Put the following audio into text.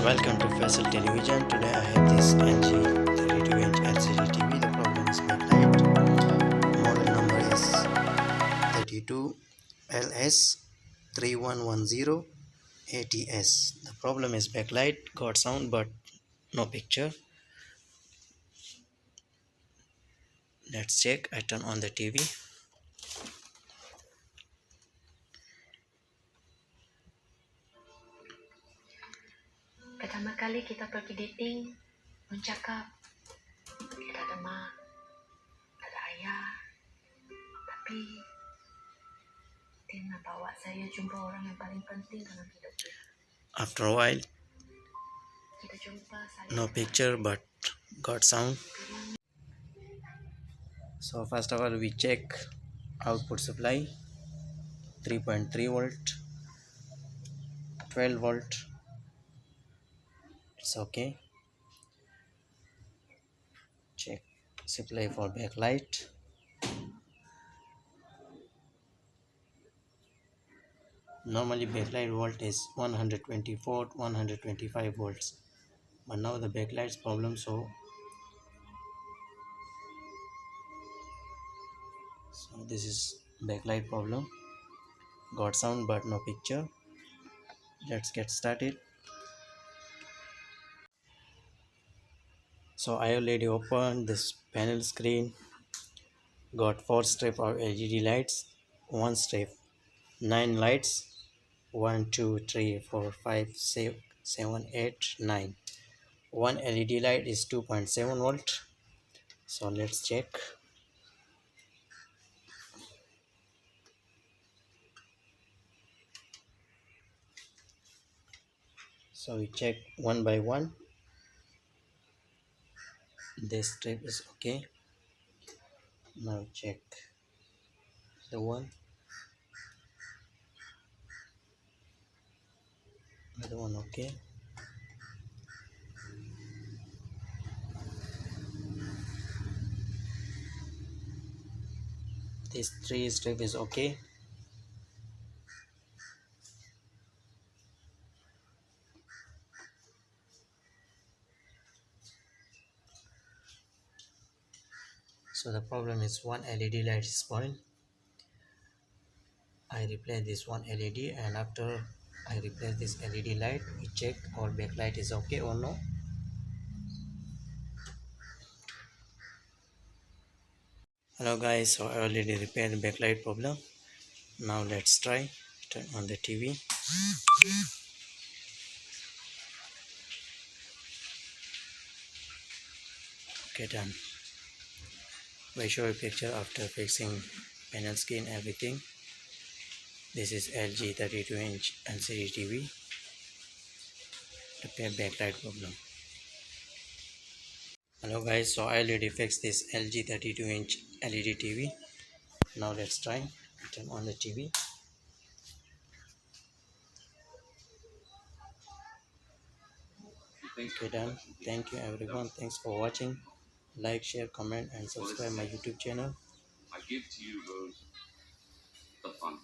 Welcome to Faisal Television. Today I have this LG 32-inch LCD TV. The problem is backlight. Model number is 32LS3110.ATS. The problem is backlight, got sound but no picture. Let's check. I turn on the TV. Pertama kali kita pergi dating, Nun cakap dia tak ada mak, tak ada ayah, tapi dia nak bawa saya jumpa orang yang paling penting dalam hidup dia. After a while, Kita jumpa saya. no picture but got sound. So first of all we check output supply. 3.3 volt, 12 volt. It's okay. Check supply for backlight. Normally backlight volt is 124 125 volts, but now the backlight's problem, so this is backlight problem. Got sound but no picture. Let's get started. So I already opened this panel screen. Got 4 strips of LED lights, 1 strip 9 lights, 1 2 3 4 5 6 7 8 9. One LED light is 2.7 volt. So let's check. So we check one by one. This strip is okay. Now check the one. The one okay. This 3 strip is okay. So the problem is one LED light is spoiled. I replace this one LED, and after I replace this LED light, we check our backlight is okay or no. Hello guys, so I already repaired the backlight problem. Now let's try. Turn on the TV. Okay, done. I show a picture after fixing panel screen, everything. This is LG 32-inch LCD TV. Repair backlight problem. Hello guys, so I already fixed this LG 32-inch LED TV. Now let's try. Turn on the TV. Okay, done. Thank you everyone. Thanks for watching. Like, share, comment and subscribe my YouTube channel. I give to you the fun.